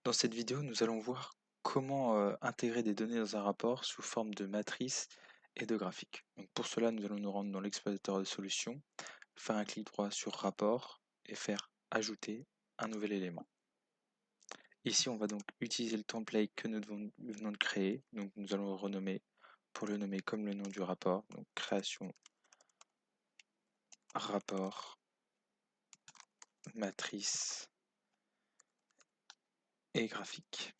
Dans cette vidéo, nous allons voir comment intégrer des données dans un rapport sous forme de matrice et de graphique. Donc pour cela, nous allons nous rendre dans l'explorateur de solutions, faire un clic droit sur rapport et faire ajouter un nouvel élément. Ici, on va donc utiliser le template que nous venons de créer. Donc nous allons le renommer, pour le nommer comme le nom du rapport, donc création rapport matrice et graphique.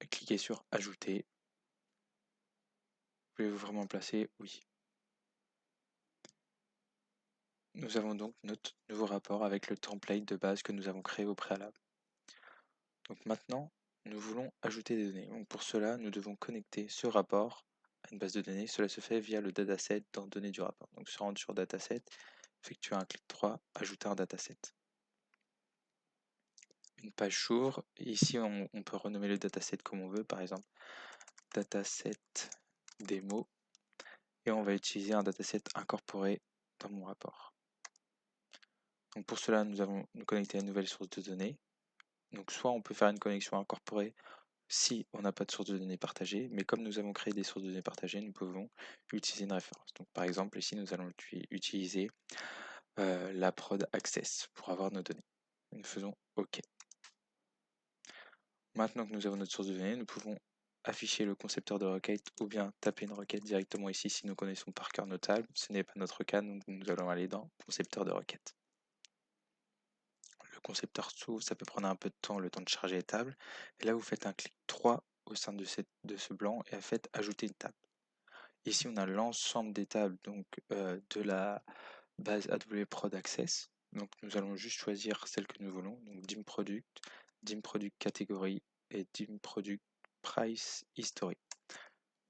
Cliquez sur ajouter. Voulez-vous vraiment placer? Oui. Nous avons donc notre nouveau rapport avec le template de base que nous avons créé au préalable. Donc maintenant, nous voulons ajouter des données. Donc pour cela, nous devons connecter ce rapport à une base de données. Cela se fait via le dataset dans données du rapport. Donc se rendre sur dataset, effectuer un clic droit, ajouter un dataset. Une page s'ouvre. Ici, on peut renommer le dataset comme on veut, par exemple dataset démo. Et on va utiliser un dataset incorporé dans mon rapport. Donc pour cela, nous allons nous connecter à une nouvelle source de données. Donc soit on peut faire une connexion incorporée si on n'a pas de source de données partagée, mais comme nous avons créé des sources de données partagées, nous pouvons utiliser une référence. Donc par exemple, ici nous allons utiliser la prod access pour avoir nos données. Nous faisons OK. Maintenant que nous avons notre source de données, nous pouvons afficher le concepteur de requête ou bien taper une requête directement ici si nous connaissons par cœur nos tables. Ce n'est pas notre cas, donc nous allons aller dans concepteur de requête. Le concepteur s'ouvre, ça peut prendre un peu de temps, le temps de charger les tables. Et là, vous faites un clic droit au sein de ce blanc et faites ajouter une table. Ici, on a l'ensemble des tables donc, de la base AWS Prod Access. Donc, nous allons juste choisir celle que nous voulons. Donc, dim product catégorie et dim product price history,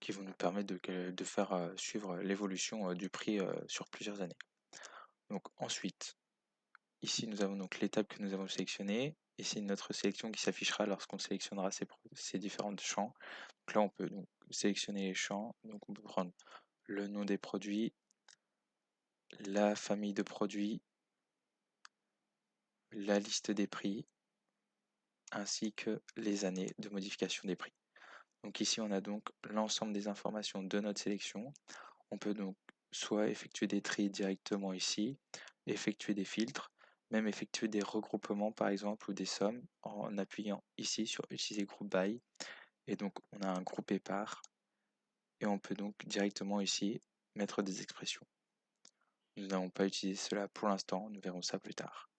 qui vont nous permettre de faire suivre l'évolution du prix sur plusieurs années. Donc, ensuite, ici, nous avons donc les tables que nous avons sélectionnées. Ici, notre sélection qui s'affichera lorsqu'on sélectionnera ces différents champs. Donc là, on peut donc sélectionner les champs. Donc, on peut prendre le nom des produits, la famille de produits, la liste des prix, ainsi que les années de modification des prix. Donc ici, on a donc l'ensemble des informations de notre sélection. On peut donc soit effectuer des tris directement ici, effectuer des filtres, même effectuer des regroupements par exemple ou des sommes en appuyant ici sur utiliser group by. Et donc on a un groupe épars et on peut donc directement ici mettre des expressions. Nous n'avons pas utilisé cela pour l'instant, nous verrons ça plus tard.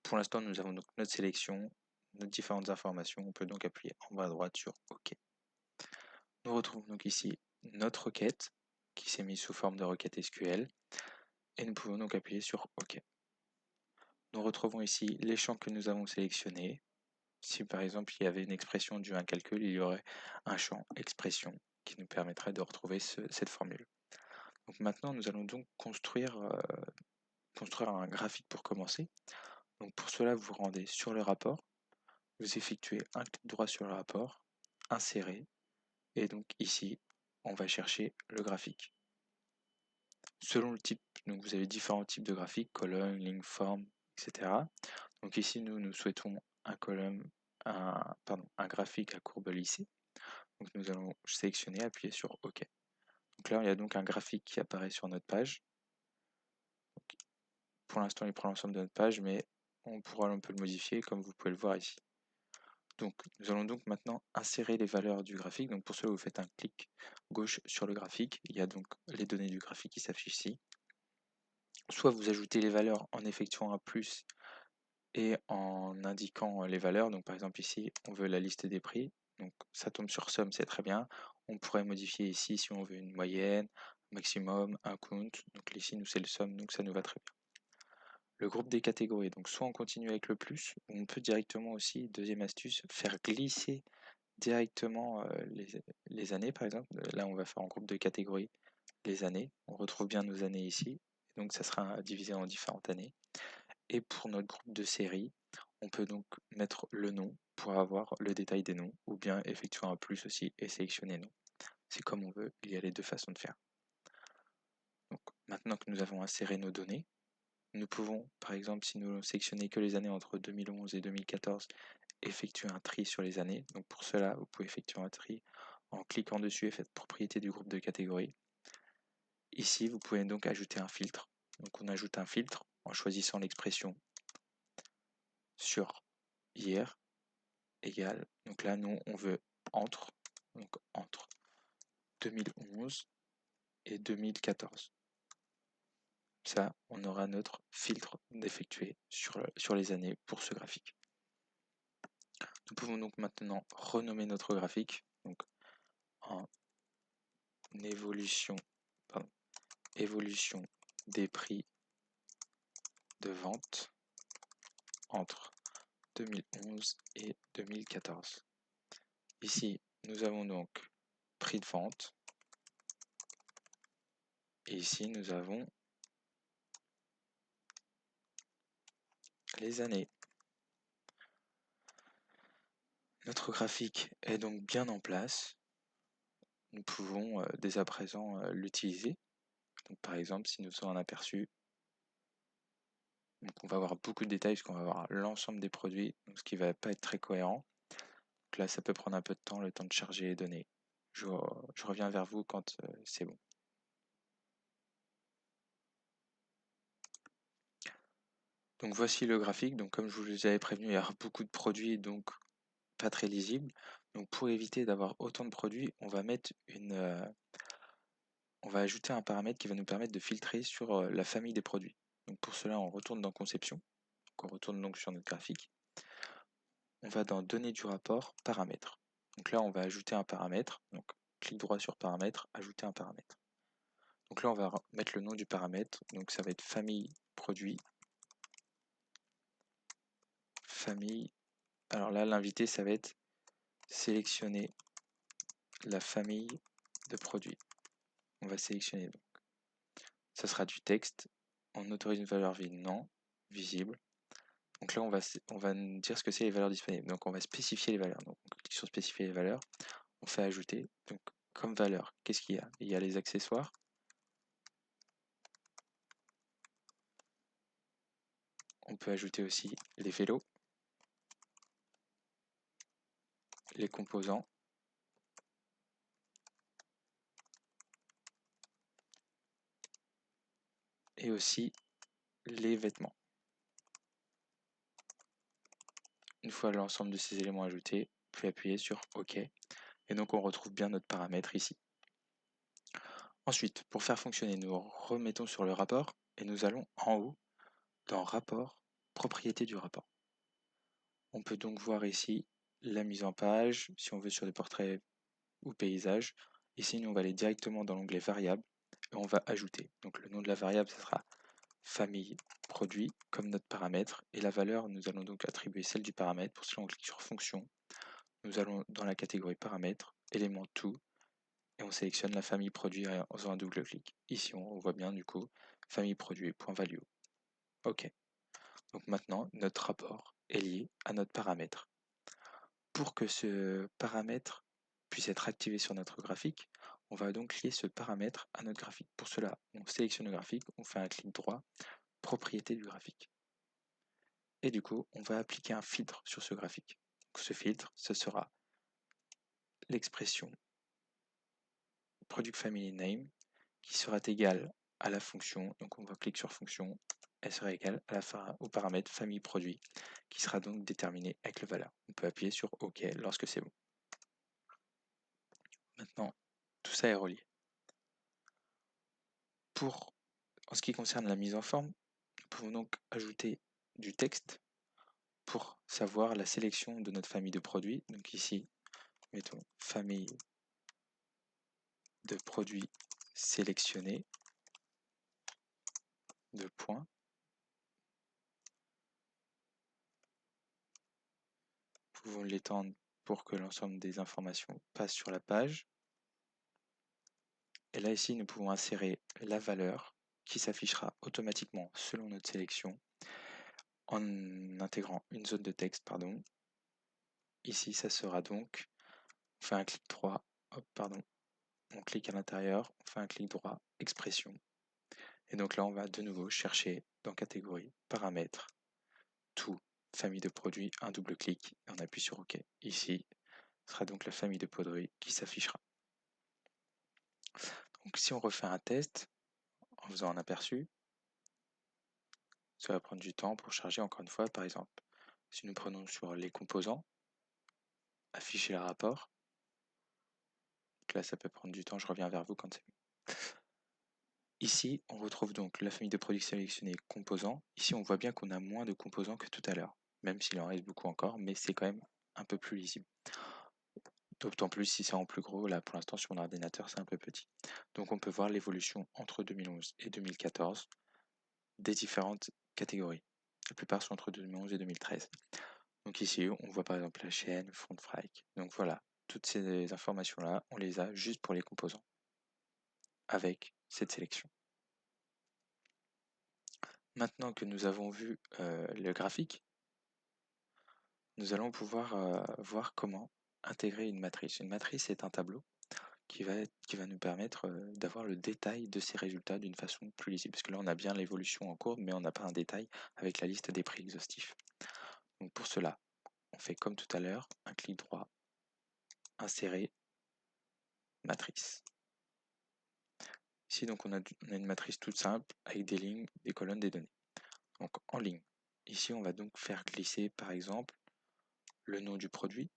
Pour l'instant, nous avons donc notre sélection, nos différentes informations. On peut donc appuyer en bas à droite sur OK. Nous retrouvons donc ici notre requête qui s'est mise sous forme de requête SQL et nous pouvons donc appuyer sur OK. Nous retrouvons ici les champs que nous avons sélectionnés. Si par exemple il y avait une expression due à un calcul, il y aurait un champ expression qui nous permettrait de retrouver cette formule. Donc maintenant, nous allons donc construire un graphique pour commencer. Donc pour cela, vous vous rendez sur le rapport, vous effectuez un clic droit sur le rapport, insérer, et donc ici, on va chercher le graphique. Selon le type, donc vous avez différents types de graphiques, colonne, ligne, forme, etc. Donc ici, nous souhaitons un graphique à courbe lissée. Donc nous allons sélectionner, appuyer sur OK. Donc là, il y a donc un graphique qui apparaît sur notre page. Donc, pour l'instant, il prend l'ensemble de notre page, mais on pourra un peu le modifier, comme vous pouvez le voir ici. Donc, nous allons donc maintenant insérer les valeurs du graphique. Donc pour cela, vous faites un clic gauche sur le graphique. Il y a donc les données du graphique qui s'affichent ici. Soit vous ajoutez les valeurs en effectuant un plus et en indiquant les valeurs. Donc par exemple ici, on veut la liste des prix. Donc ça tombe sur somme, c'est très bien. On pourrait modifier ici si on veut une moyenne, maximum, un count. Donc ici, nous c'est le somme, donc ça nous va très bien. Le groupe des catégories, donc soit on continue avec le plus, ou on peut directement aussi, deuxième astuce, faire glisser directement les années par exemple. Là on va faire en groupe de catégories les années. On retrouve bien nos années ici. Donc ça sera divisé en différentes années. Et pour notre groupe de série, on peut donc mettre le nom pour avoir le détail des noms, ou bien effectuer un plus aussi et sélectionner nom. C'est comme on veut, il y a les deux façons de faire. Donc maintenant que nous avons inséré nos données, nous pouvons, par exemple, si nous sélectionnons que les années entre 2011 et 2014, effectuer un tri sur les années. Donc pour cela, vous pouvez effectuer un tri en cliquant dessus et faites propriété du groupe de catégorie. Ici, vous pouvez donc ajouter un filtre. Donc on ajoute un filtre en choisissant l'expression sur hier égale. Donc là, nous, on veut entre, donc entre 2011 et 2014. Ça, on aura notre filtre d'effectuer sur les années pour ce graphique. Nous pouvons donc maintenant renommer notre graphique donc en évolution des prix de vente entre 2011 et 2014. Ici, nous avons donc prix de vente et ici, nous avons les années. Notre graphique est donc bien en place. Nous pouvons dès à présent l'utiliser. Donc, par exemple, si nous faisons un aperçu, donc on va avoir beaucoup de détails parce qu'on va avoir l'ensemble des produits, donc ce qui ne va pas être très cohérent. Donc là, ça peut prendre un peu de temps, le temps de charger les données. Je reviens vers vous quand c'est bon. Donc voici le graphique. Donc comme je vous avais prévenu, il y a beaucoup de produits, donc pas très lisible. Donc pour éviter d'avoir autant de produits, on va mettre on va ajouter un paramètre qui va nous permettre de filtrer sur la famille des produits. Donc pour cela, on retourne dans Conception. Donc on retourne donc sur notre graphique. On va dans Données du rapport, Paramètres. Donc là, on va ajouter un paramètre. Donc clic droit sur Paramètres, Ajouter un paramètre. Donc là, on va mettre le nom du paramètre. Donc ça va être famille produit. Famille. Alors là, l'invité, ça va être sélectionner la famille de produits. On va sélectionner donc. Ça sera du texte. On autorise une valeur vide, non. Visible. Donc là, on va dire ce que c'est les valeurs disponibles. Donc on va spécifier les valeurs. Donc on clique sur spécifier les valeurs. On fait ajouter. Donc comme valeur, qu'est-ce qu'il y a? Il y a les accessoires. On peut ajouter aussi les vélos, les composants, et aussi les vêtements. Une fois l'ensemble de ces éléments ajoutés, puis appuyer sur OK. Et donc on retrouve bien notre paramètre ici. Ensuite, pour faire fonctionner, nous remettons sur le rapport et nous allons en haut dans Rapport, Propriété du rapport. On peut donc voir ici la mise en page, si on veut sur des portraits ou paysages. Ici, nous on va aller directement dans l'onglet Variable et on va ajouter. Donc le nom de la variable, ce sera famille produit comme notre paramètre et la valeur, nous allons donc attribuer celle du paramètre. Pour cela, on clique sur Fonction. Nous allons dans la catégorie Paramètres, élément tout, et on sélectionne la famille produit en faisant un double clic. Ici, on voit bien du coup famille produit, point value. OK. Donc maintenant, notre rapport est lié à notre paramètre. Pour que ce paramètre puisse être activé sur notre graphique, on va donc lier ce paramètre à notre graphique. Pour cela, on sélectionne le graphique, on fait un clic droit, propriété du graphique. Et du coup, on va appliquer un filtre sur ce graphique. Donc, ce filtre, ce sera l'expression product family name qui sera égale à la fonction. Donc on va cliquer sur fonction, elle sera égale à au paramètre famille produit qui sera donc déterminé avec le valeur. On peut appuyer sur OK lorsque c'est bon. Maintenant, tout ça est relié. En ce qui concerne la mise en forme, nous pouvons donc ajouter du texte pour savoir la sélection de notre famille de produits. Donc ici, mettons famille de produits sélectionnés, deux points. Nous pouvons l'étendre pour que l'ensemble des informations passent sur la page. Et là, ici, nous pouvons insérer la valeur qui s'affichera automatiquement selon notre sélection en intégrant une zone de texte, pardon. Ici, ça sera donc, on fait un clic droit, hop, pardon, on clique à l'intérieur, on fait un clic droit, expression. Et donc là, on va de nouveau chercher dans catégorie, paramètres, tout, famille de produits, un double clic, et on appuie sur OK. Ici, ce sera donc la famille de produits qui s'affichera. Donc si on refait un test en faisant un aperçu, ça va prendre du temps pour charger encore une fois. Par exemple, si nous prenons sur les composants, afficher le rapport, donc là ça peut prendre du temps, je reviens vers vous quand c'est bon. Ici, on retrouve donc la famille de produits sélectionnés composants. Ici, on voit bien qu'on a moins de composants que tout à l'heure, même s'il en reste beaucoup encore, mais c'est quand même un peu plus lisible. D'autant plus si c'est en plus gros, là pour l'instant sur mon ordinateur c'est un peu petit. Donc on peut voir l'évolution entre 2011 et 2014 des différentes catégories. La plupart sont entre 2011 et 2013. Donc ici on voit par exemple la chaîne, front frike. Donc voilà, toutes ces informations là, on les a juste pour les composants avec cette sélection. Maintenant que nous avons vu le graphique, nous allons pouvoir voir comment intégrer une matrice. Une matrice est un tableau qui va nous permettre d'avoir le détail de ces résultats d'une façon plus lisible. Parce que là, on a bien l'évolution en cours, mais on n'a pas un détail avec la liste des prix exhaustifs. Donc pour cela, on fait comme tout à l'heure, un clic droit, insérer, matrice. Ici, donc, on a une matrice toute simple avec des lignes, des colonnes, des données. Donc en ligne. Ici, on va donc faire glisser, par exemple, le nom du produit,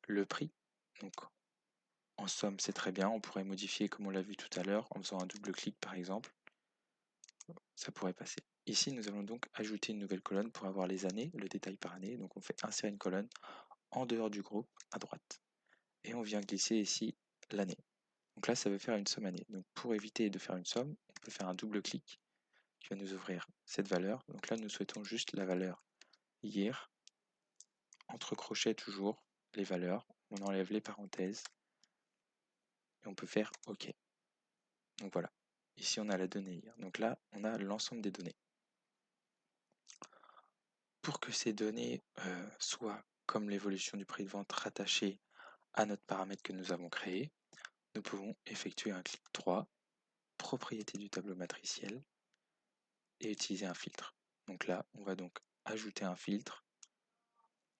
le prix. Donc en somme, c'est très bien. On pourrait modifier, comme on l'a vu tout à l'heure, en faisant un double clic, par exemple. Ça pourrait passer. Ici, nous allons donc ajouter une nouvelle colonne pour avoir les années, le détail par année. Donc on fait insérer une colonne en dehors du groupe à droite. Et on vient glisser ici l'année. Donc là, ça veut faire une somme année. Donc pour éviter de faire une somme, on peut faire un double clic qui va nous ouvrir cette valeur. Donc là, nous souhaitons juste la valeur year. Entre crochets toujours les valeurs. On enlève les parenthèses. Et on peut faire OK. Donc voilà. Ici, on a la donnée year. Donc là, on a l'ensemble des données. Pour que ces données soient, comme l'évolution du prix de vente, rattachées à notre paramètre que nous avons créé, nous pouvons effectuer un clic droit, propriété du tableau matriciel, et utiliser un filtre. Donc là, on va donc ajouter un filtre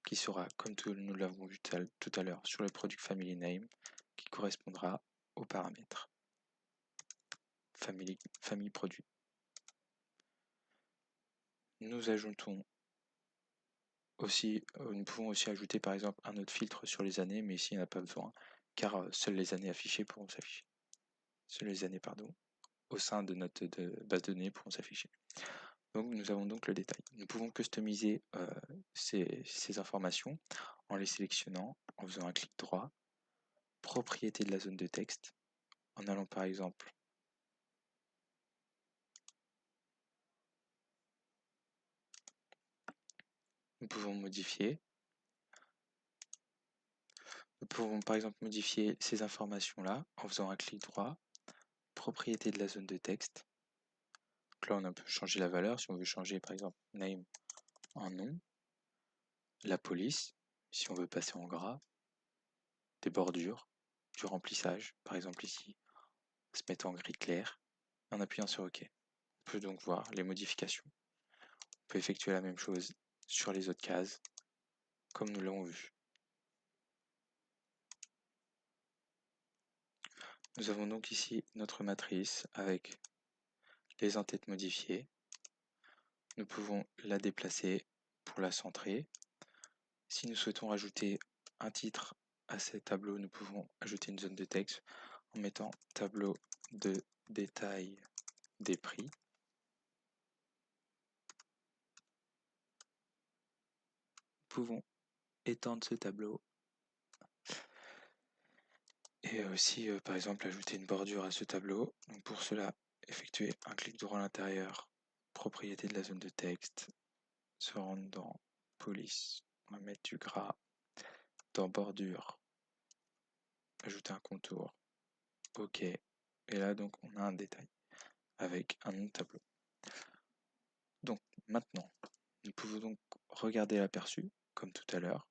qui sera, comme nous l'avons vu tout à l'heure, sur le product family name, qui correspondra au paramètre famille produit. Nous ajoutons aussi, nous pouvons aussi ajouter par exemple un autre filtre sur les années, mais ici il n'y en a pas besoin, car seules les années affichées pourront s'afficher. Seules les années, pardon, au sein de notre base de données pourront s'afficher. Donc nous avons donc le détail. Nous pouvons customiser ces informations en les sélectionnant, en faisant un clic droit, propriété de la zone de texte, en allant par exemple nous pouvons modifier. Nous pouvons par exemple modifier ces informations-là en faisant un clic droit, propriété de la zone de texte. Donc là, on peut changer la valeur. Si on veut changer par exemple name en nom, la police, si on veut passer en gras, des bordures, du remplissage, par exemple ici, se mettre en gris clair, en appuyant sur OK. On peut donc voir les modifications. On peut effectuer la même chose sur les autres cases, comme nous l'avons vu. Nous avons donc ici notre matrice avec les en-têtes modifiées. Nous pouvons la déplacer pour la centrer. Si nous souhaitons ajouter un titre à ces tableaux, nous pouvons ajouter une zone de texte en mettant tableau de détail des prix. Nous pouvons étendre ce tableau et aussi par exemple ajouter une bordure à ce tableau. Donc pour cela, effectuer un clic droit à l'intérieur, propriété de la zone de texte, se rendre dans police, on va mettre du gras, dans bordure, ajouter un contour, OK, et là donc on a un détail avec un nom de tableau. Donc maintenant, nous pouvons donc regarder l'aperçu comme tout à l'heure.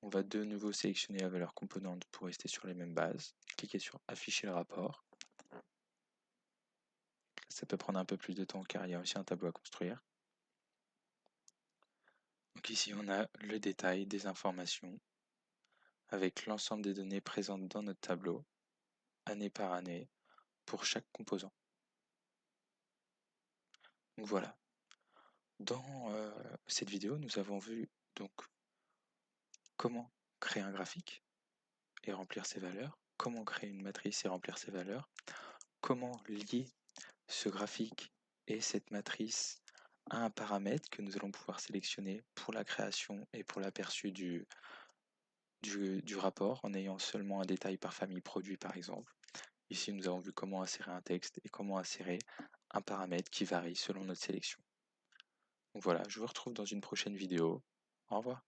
On va de nouveau sélectionner la valeur composante pour rester sur les mêmes bases. Cliquez sur afficher le rapport. Ça peut prendre un peu plus de temps car il y a aussi un tableau à construire. Donc ici on a le détail des informations avec l'ensemble des données présentes dans notre tableau, année par année, pour chaque composant. Donc voilà. Dans cette vidéo, nous avons vu donc comment créer un graphique et remplir ses valeurs, comment créer une matrice et remplir ses valeurs, comment lier ce graphique et cette matrice à un paramètre que nous allons pouvoir sélectionner pour la création et pour l'aperçu du rapport en ayant seulement un détail par famille produit par exemple. Ici, nous avons vu comment insérer un texte et comment insérer un paramètre qui varie selon notre sélection. Donc voilà, je vous retrouve dans une prochaine vidéo. Au revoir.